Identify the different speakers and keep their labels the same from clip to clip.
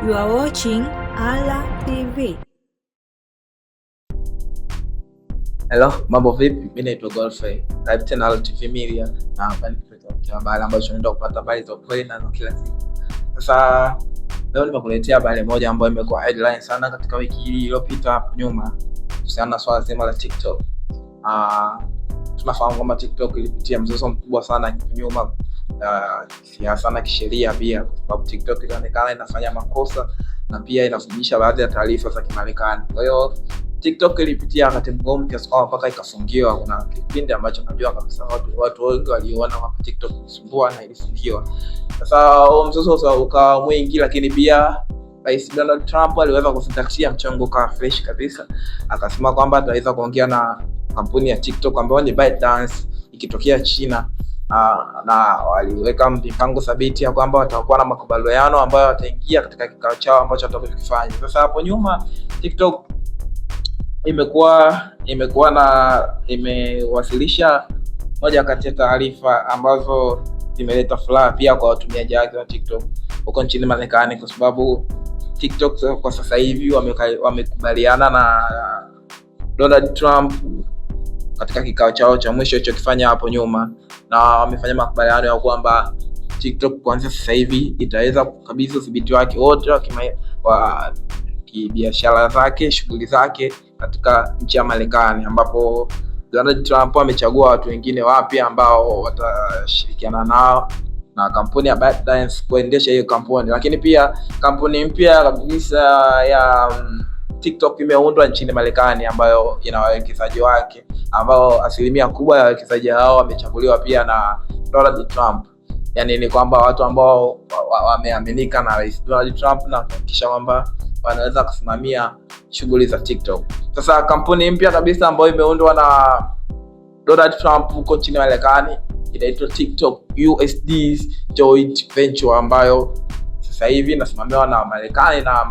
Speaker 1: You are watching Hala TV.
Speaker 2: Hello, mambo vipi? Mimi naitwa Godfrey. Karibu tena Hala TV Media na hapa ni kwa habari ambazo tunaenda kupata habari za kweli na kila siku. Sasa leo nimekuletea habari moja ambayo imekuwa headline sana katika wiki hii iliyopita hapo nyuma kuhusiana na swala zima la TikTok. Tunafahamu kwamba TikTok ilipitia mzozo mkubwa sana nyuma siasa na kisheria pia, kwa sababu TikTok inaonekana inafanya makosa na pia inafundisha baadhi ya taarifa za Kimarekani. Kwa hiyo TikTok ilipitia wakati mgumu kiasi kwamba mpaka ikafungiwa. Kuna kipindi ambacho najua kabisa watu wengi waliona kwamba TikTok inasumbua na ilifungiwa. Sasa mzozo ukawa mwingi, lakini pia Rais Donald Trump aliweza kuzingatia mchongo kwa fresh kabisa, akasema kwamba ataweza kuongea na kampuni ya TikTok ambayo ni ByteDance ikitokea China, na waliweka mpango thabiti ya kwamba watakuwa na makubaliano ambayo wataingia katika kikao chao ambacho watakifanya. Sasa hapo nyuma TikTok imewasilisha moja kati ya taarifa ambazo zimeleta furaha pia kwa watumiaji wake wa TikTok huko nchini Marekani, kwa sababu TikTok kwa sasa hivi wamekubaliana na Donald Trump katika kikao chao cha mwisho kifanya hapo nyuma, na wamefanya makubaliano ya kwamba TikTok kuanzia sasa hivi itaweza kukabidhi udhibiti wake wote wa kibiashara zake, shughuli zake katika nchi ya Marekani, ambapo Donald Trump amechagua watu wengine wapya ambao watashirikiana nao na kampuni ya ByteDance kuendesha hiyo kampuni. Lakini pia kampuni mpya kabisa ya TikTok imeundwa nchini Marekani ambayo ina wawekezaji wake ambao asilimia kubwa ya wawekezaji hao wamechaguliwa pia na Donald Trump. Yaani ni kwamba watu ambao wameaminika na Rais Donald Trump na kuhakikisha kwamba wanaweza kusimamia shughuli za TikTok. Sasa kampuni mpya kabisa ambayo imeundwa na Donald Trump huko nchini Marekani inaitwa TikTok USD Joint Venture, ambayo sasa hivi inasimamiwa na Marekani na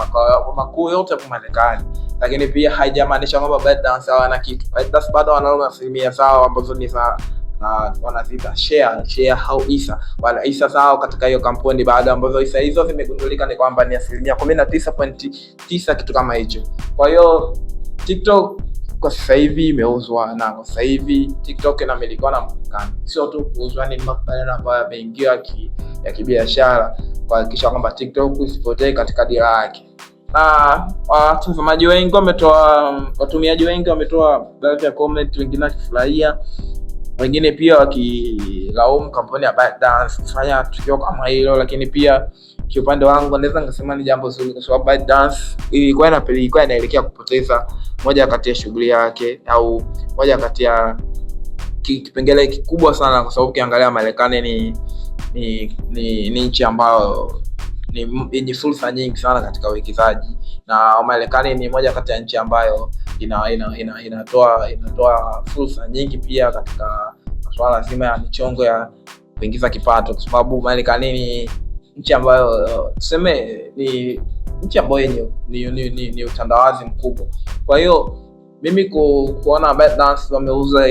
Speaker 2: makuu yote kwa Marekani. Lakini pia haijamaanisha kwamba ByteDance hawana kitu. ByteDance bado wana asilimia zao ambazo ni za wanaziita share au hisa zao katika hiyo kampuni, baada ambazo hisa hizo zimegundulika ni kwamba ni asilimia 19.9 kitu kama hicho. Kwa hiyo TikTok kwa sasa hivi imeuzwa, na kwa sasa hivi TikTok inamilikiwa na Marekani. Sio tu kuuzwa, ni makubaliano ambayo yameingia ya kibiashara kuhakikisha kwamba TikTok isipotee katika dira yake. Na watazamaji wengi watumiaji wengi wametoa baadhi ya comment, wengine wakifurahia, wengine pia wakilaumu kampuni ya ByteDance kufanya tukio kama hilo. Lakini pia kiupande wangu naweza ngasema ni jambo zuri, kwa sababu ByteDance ilikuwa inaelekea kupoteza moja kati ya shughuli yake, au moja kati ya kipengele kikubwa sana, kwa sababu ukiangalia Marekani ni nchi ambayo yenye fursa nyingi sana katika uwekezaji, na Marekani ni moja kati ya nchi ambayo inatoa fursa nyingi pia katika masuala zima ya michongo ya kuingiza kipato, kwa sababu Marekani ni nchi ambayo tuseme ni nchi ambayo ni utandawazi mkubwa. Kwa hiyo mimi kuona ByteDance wameuza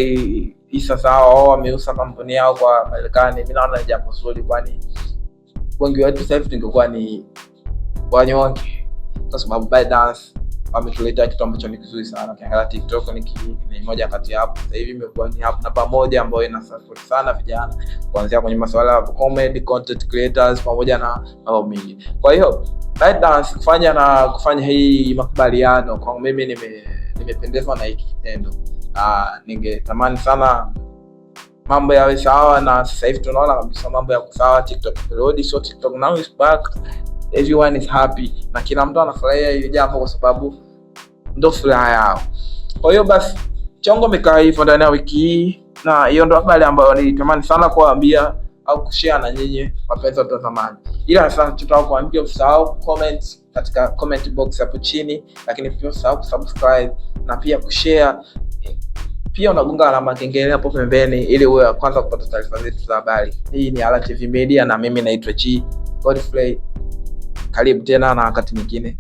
Speaker 2: hisa zao, wameuza kampuni yao kwa Marekani, mimi naona ni jambo zuri, kwani wengi wetu sasa hivi tungekuwa ni wanyonge, kwa sababu ByteDance wametuletea kitu ambacho ni kizuri sana. Ukiangalia TikTok ni moja kati ya hapo sasa hivi imekuwa ni hapo namba moja ambayo ina support sana vijana, kuanzia kwenye masuala ya comedy, content creators pamoja na mambo mengi. Kwa hiyo ByteDance kufanya hii makubaliano, kwa mimi nimependezwa na hiki kitendo. Ningetamani sana mambo yawe sawa, na sasa hivi tunaona kabisa mambo ya kusawa. TikTok rudi, so TikTok now is back, everyone is happy, na kila mtu anafurahia ile jambo kwa sababu ndio furaha yao. Kwa hiyo basi chongo mekaa hivyo ndani ya wiki hii, na hiyo ndio habari ambayo nilitamani sana kuambia au kushare na nyinyi wapenzi watazamaji. Ila sasa tutaka kuambia usahau comment katika comment box hapo chini, lakini pia usahau kusubscribe na pia kushare. Pia unagonga alama kengele hapo pembeni ili uwe wa kwanza kupata taarifa zetu za habari. Hii ni Hala TV Media na mimi naitwa Godfrey. Karibu tena na wakati mwingine.